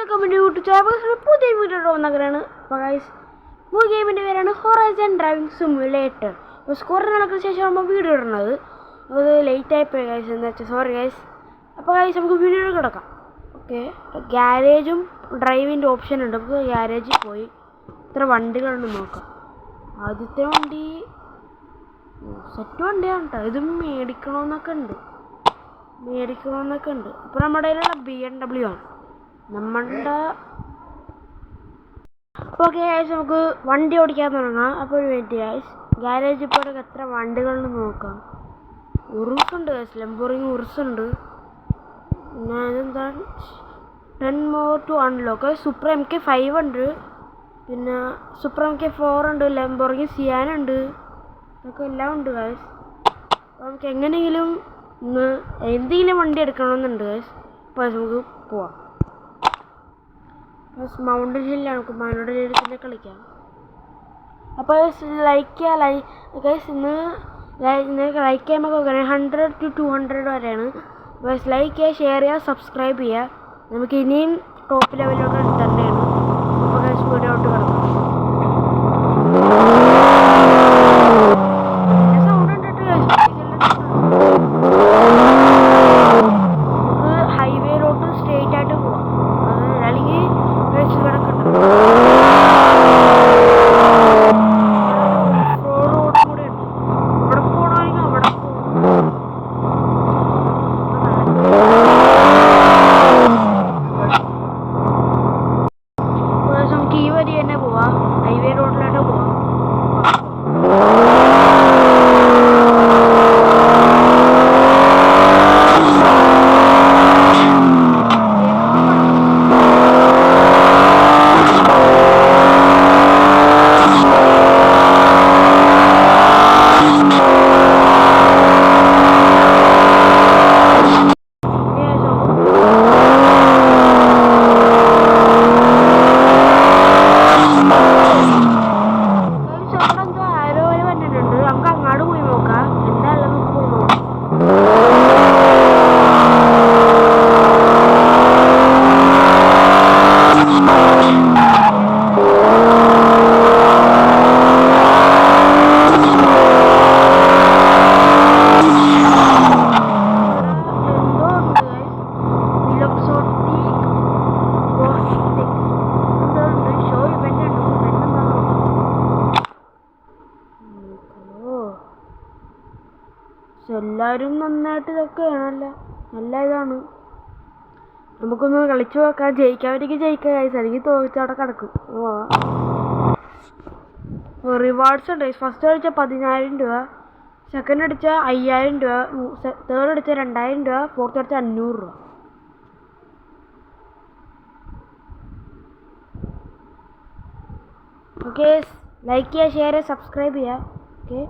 Welcome to YouTube channel. പുതിയ video വന്നവരാണ്. അപ്പോൾ ഗൈസ് പുതിയ ഗെയിമിൻ്റെ പേരാണ് ഹൊറൈസൺ ഡ്രൈവിംഗ് സിമുലേറ്റർ. അപ്പോൾ കുറേ നാൾക്ക് ശേഷം നമ്മൾ വീഡിയോ ഇടുന്നത്. അത് ലേറ്റ് ആയിപ്പോയി ഗൈസ്, എന്താ വെച്ചാൽ സോറി ഗൈസ്. അപ്പോൾ ഗൈസ് നമുക്ക് വീഡിയോ കിടക്കാം. ഓക്കെ, ഗ്യാരേജും ഡ്രൈവിൻ്റെ ഓപ്ഷൻ ഉണ്ട്. നമുക്ക് ഗ്യാരേജിൽ പോയി ഇത്ര വണ്ടികളുണ്ട് നോക്കാം. ആദ്യത്തെ വണ്ടി സെറ്റ് വണ്ടിയാണ് കേട്ടോ. ഇതും മേടിക്കണമെന്നൊക്കെ ഉണ്ട്. അപ്പോൾ നമ്മുടെ കയ്യിലുള്ള BMW ആണ് നമ്മളുടെ. ഓക്കെ ഗൈസ്, നമുക്ക് വണ്ടി ഓടിക്കാൻ തുടങ്ങാം. അപ്പോൾ ഒരു മിനിറ്റ് ഗൈസ്, ഗ്യാരേജിൽ ഇപ്പോൾ എത്ര വണ്ടികളെന്ന് നോക്കാം. ഉറുസുണ്ട് ഗൈസ്, ലംബോർഗിനി ഉറുസുണ്ട്. പിന്നെ ഇതെന്താ 10 more to unlock. Super MK5 ഉണ്ട്, പിന്നെ സൂപ്പർ MK4 ഉണ്ട്, ലംബോർഗിനി സിയാന ഉണ്ട്, ഇതൊക്കെ എല്ലാം ഉണ്ട് ഗൈസ്. അപ്പോൾ നമുക്ക് എങ്ങനെയെങ്കിലും എന്തെങ്കിലും വണ്ടി എടുക്കണമെന്നുണ്ട് ഗൈസ്. അപ്പോൾ നമുക്ക് പോവാം. മൗണ്ടൻ ഹില്ലാണ്, നമുക്ക് മൗണ്ടൻ ഹില്ലിൽ തന്നെ കളിക്കാം. അപ്പോൾ ഗൈസ് ഇന്ന് ലൈക്ക് ചെയ്യുമ്പോൾ 100 to 200 വരെയാണ്. ഗൈസ് ലൈക്ക് ചെയ്യുക, ഷെയർ ചെയ്യുക, സബ്സ്ക്രൈബ് ചെയ്യുക. നമുക്ക് ഇനിയും ടോപ്പ് ലെവലിലോട്ട് എടുത്തേണ്ടതാണ്. അപ്പോൾ ഗൈസ് വീഡിയോട്ട് കിടക്കാം. സൗണ്ട് ഉണ്ടിട്ട് ഹൈവേയിലോട്ട് സ്ട്രെയിറ്റ് ആയിട്ട് പോവാം. അല്ലെങ്കിൽ ഗൈസ് കിടക്കട്ടെ. റോഡ് കൂടെ ഉണ്ട്. അവിടെ പോകണമെങ്കിൽ അവിടെ പോകും. നമുക്ക് ഈ വരി തന്നെ പോവാം, ഹൈവേ റോഡിലോട്ട് പോവാം. എല്ലാവരും നന്നായിട്ട് ഇതൊക്കെയാണല്ലോ, നല്ല ഇതാണ്. നമുക്കൊന്ന് കളിച്ചു നോക്കാം. ജയിക്കാൻ പറ്റിക്ക് ജയിക്കാം ഗൈസ്, അല്ലെങ്കിൽ തോറ്റവിടെ കിടക്കും. റിവാർഡ്സ് ഉണ്ട്. ഫസ്റ്റ് കളിച്ചാൽ 10,000 രൂപ, സെക്കൻഡ് അടിച്ചാൽ 5,000 രൂപ, തേർഡ് അടിച്ചാൽ 2,000 രൂപ, ഫോർത്ത് അടിച്ചാൽ 500 രൂപ. ഓക്കെ, ലൈക്ക് ചെയ്യുക, ഷെയർ ചെയ്യുക, സബ്സ്ക്രൈബ് ചെയ്യുക. ഓക്കെ,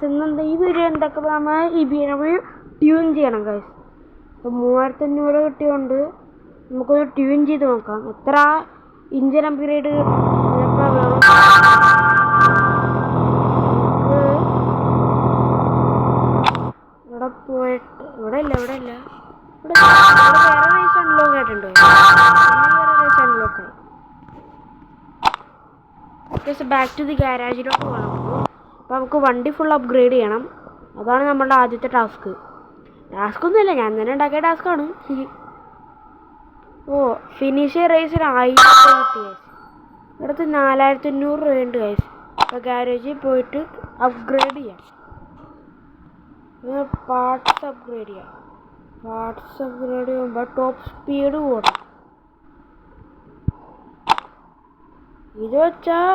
ഇന്നെന്താ ഈ വീഡിയോ എന്തൊക്കെ നമ്മൾ ഈ BMW ട്യൂൺ ചെയ്യണം ഗൈസ്. അപ്പോൾ 3500 കിട്ടിയോണ്ട് നമുക്കൊന്ന് ട്യൂൺ ചെയ്ത് നോക്കാം. എത്ര ഇഞ്ചിൻ അപ്ഗ്രേഡ് അപ്പോൾ വെറും ഇവിടെ പോയിട്ട് ഇവിടെ ഇല്ല ഇവിടെ വേറെ റേസ് അൺലോക്ക് ആയിട്ടുണ്ട്. വേറെ റേസ് അൺലോക്ക് ആയി. ബാക്ക് ടു ദി ഗാരാജിലോട്ട് പോകണം. അപ്പോൾ നമുക്ക് വണ്ടി ഫുൾ അപ്ഗ്രേഡ് ചെയ്യണം. അതാണ് നമ്മളുടെ ആദ്യത്തെ ടാസ്ക്. ഒന്നുമില്ല, ഞാൻ തന്നെ ഉണ്ടാക്കിയ ടാസ്ക്കാണ്. ഓ ഫിനിഷ് റേസിന് 1000 രൂപ കിട്ടി ഗൈസ്. ഇവിടുത്തെ 4500 രൂപയുണ്ട് ഗൈസ്. അപ്പോൾ ഗാരേജിൽ പോയിട്ട് അപ്ഗ്രേഡ് ചെയ്യാം. പാർട്സ് അപ്ഗ്രേഡ് ചെയ്യുമ്പോൾ ടോപ്പ് സ്പീഡ് കൂടാം. ഇത് വെച്ചാൽ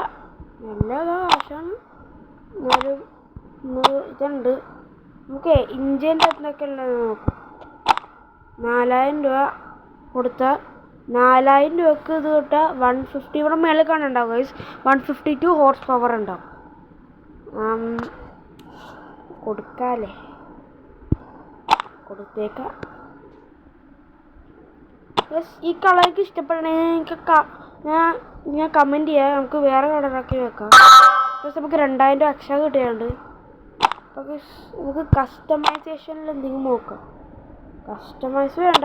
നല്ല കാശാണ്. എന്നാലും ഇതുണ്ട്. നമുക്ക് ഇന്ത്യൻ്റെ എന്തൊക്കെ ഉള്ളത് നോക്കാം. 4000 രൂപ കൊടുത്താൽ 4000 രൂപക്ക് ഇത് കിട്ടാൽ 150 ഇവിടെ മേലെ കാണുന്നുണ്ടാവും ഗൈസ്. 152 ഹോഴ്സ് പവർ ഉണ്ടാവും. കൊടുക്കാല്ലേ, കൊടുത്തേക്കാം. ഈ കളർക്ക് ഇഷ്ടപ്പെടണമെങ്കിൽ ഞാൻ കമൻറ്റ് ചെയ്യാം. നമുക്ക് വേറെ കളറാക്കി വെക്കാം. പ്ലസ് നമുക്ക് 2000 രൂപ എക്സ്ട്രാ കിട്ടിയുണ്ട്. അപ്പോൾ നമുക്ക് കസ്റ്റമൈസേഷനിൽ എന്തെങ്കിലും നോക്കാം. കസ്റ്റമൈസ് വേണ്ട,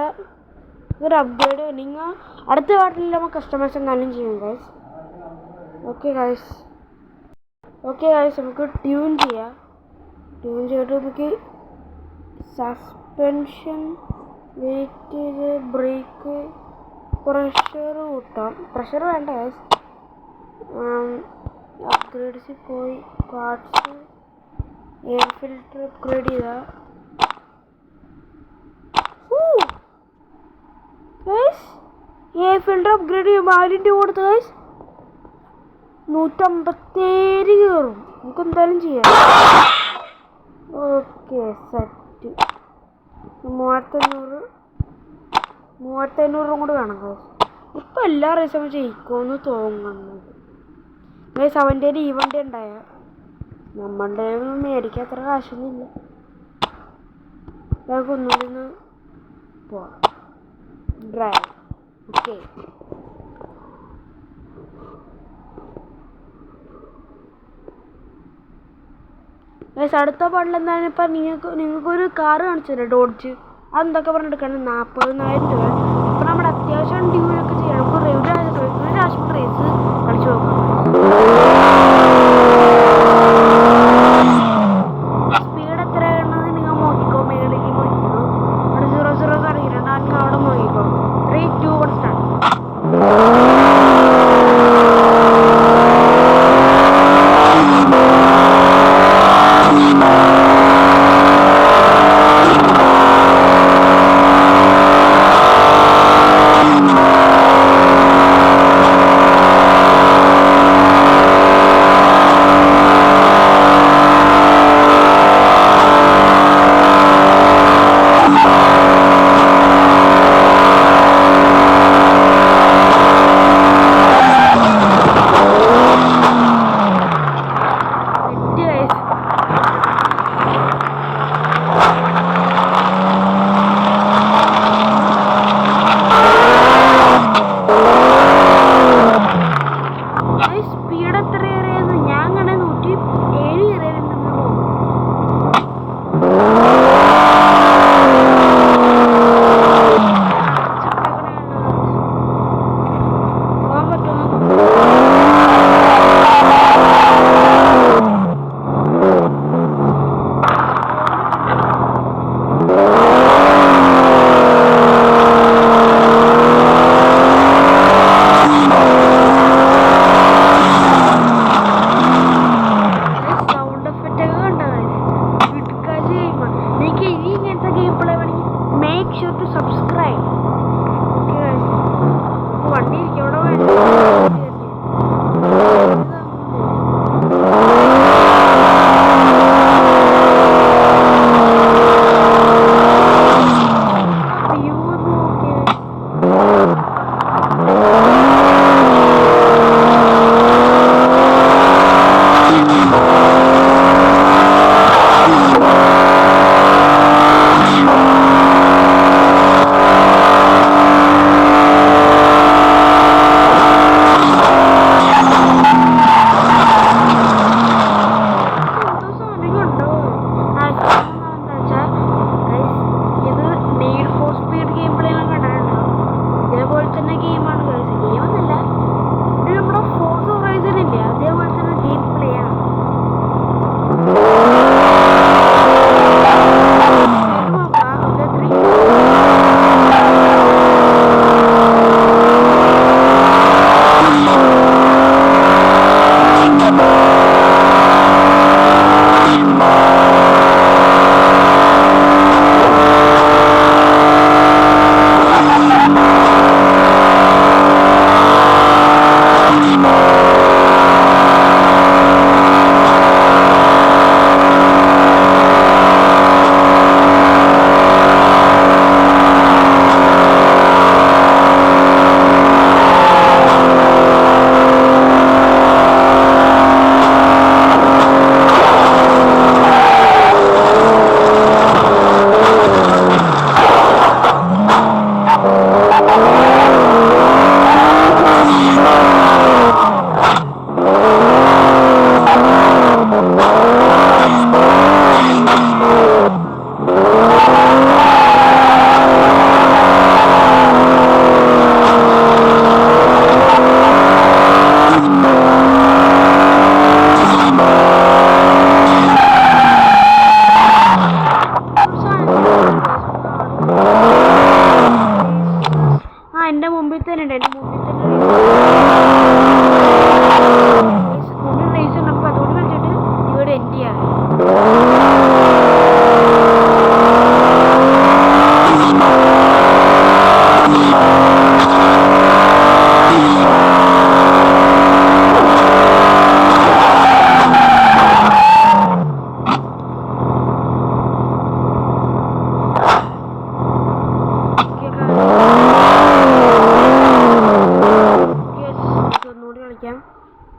ഇതൊരു അപ്ഗ്രേഡ്. നിങ്ങൾ അടുത്ത പാട്ടിൽ നമുക്ക് കസ്റ്റമൈസ് എന്നാലും ചെയ്യും ഗൈസ്. ഓക്കെ ഗൈസ് നമുക്ക് ട്യൂൺ ചെയ്യാം. ട്യൂൺ ചെയ്തിട്ട് നമുക്ക് സസ്പെൻഷൻ, വെയിറ്റ്, ബ്രേക്ക്, പ്രഷർ കൂട്ടാം. പ്രഷർ വേണ്ട ഗൈസ്. അപ്ഗ്രേഡ്സിൽ പോയി പാർട്സ്, എയർ ഫിൽറ്റർ അപ്ഗ്രേഡ് ചെയ്താൽ എയർ ഫിൽറ്റർ അപ്ഗ്രേഡ് ചെയ്യുമ്പോൾ 1000 രൂപ കൊടുത്ത് ഗൈസ് 157 കയറും. നമുക്ക് എന്തായാലും ചെയ്യാം. Okay set. 3500 കൂടെ വേണം ഗൈസ്. ഇപ്പം എല്ലാ റേസും ജയിക്കുമെന്ന് തോന്നുന്നത് ഗൈസ്. അവൻ്റെ ഒരു ഈവൻ്റ് ഉണ്ടായ നമ്മളുടെ മേടിക്കാൻ അത്ര കാശൊന്നുമില്ല. നമുക്ക് ഒന്നുകൂടി ഒന്ന് പോവാം. ഡ്രൈവ്. ഓക്കെ ഗൈസ് അടുത്ത പാട്ടിൽ എന്താണ് ഇപ്പം നിങ്ങൾക്കൊരു കാറ് കാണിച്ചു തരാം. ഡോഡ്ജ്. അതെന്തൊക്കെ പറഞ്ഞെടുക്കണം. 40,000 രൂപ. ഇപ്പം നമ്മുടെ അത്യാവശ്യം ഡ്യൂനൊക്കെ ചെയ്യാം. നമുക്ക് ഒരു രാഷ്ട്രീയ റേസ് കളിച്ചു നോക്കാം. സ്പീഡ് എത്രയാണെന്ന് നിങ്ങൾ നോക്കിക്കോ. മേളിലേക്ക് നോക്കിക്കോ. അവിടെ 00 അറിയില്ല. അവിടെ നോക്കിക്കോ. 3, 2, 1 സ്റ്റാർട്ട്.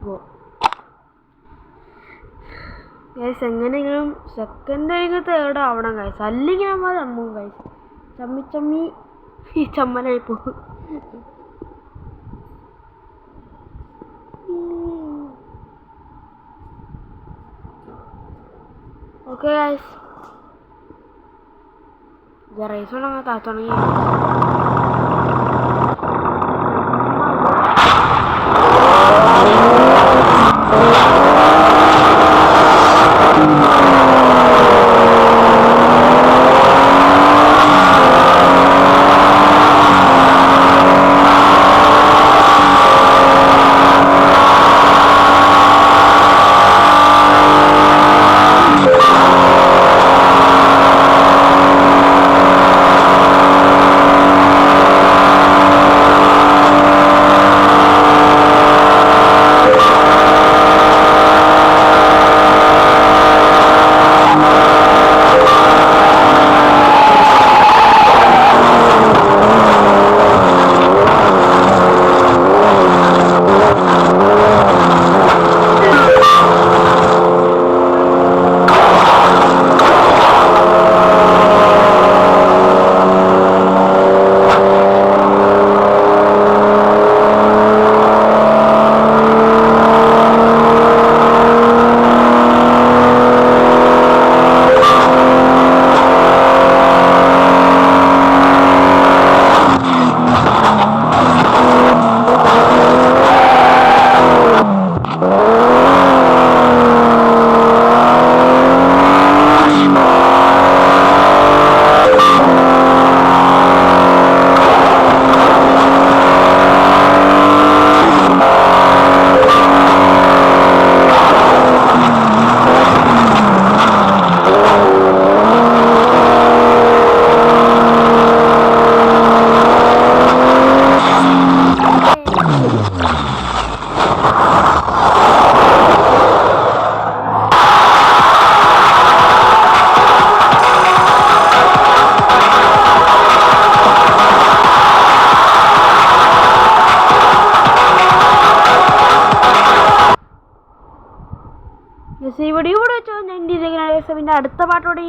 ഗോ. ഗൈസ് എങ്ങനെയെങ്കിലും സെക്കൻഡ് അല്ലെങ്കിൽ തേർഡ് ആവണം ഗൈസ്, അല്ലെങ്കിൽ നമ്മൾ ചമ്മും ഗൈസ്. ചമ്മി ഈ ചമ്മലായി പോകും. ഓക്കെ ഗൈസ്, റേസ് തുടങ്ങാൻ തുടങ്ങി. ഈ വീഡിയോ കൂടെ വെച്ചോ ഞാൻ ഇതിൻ്റെ അടുത്ത പാട്ടോടെ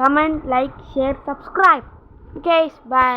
comment, like, share, subscribe. Okay by.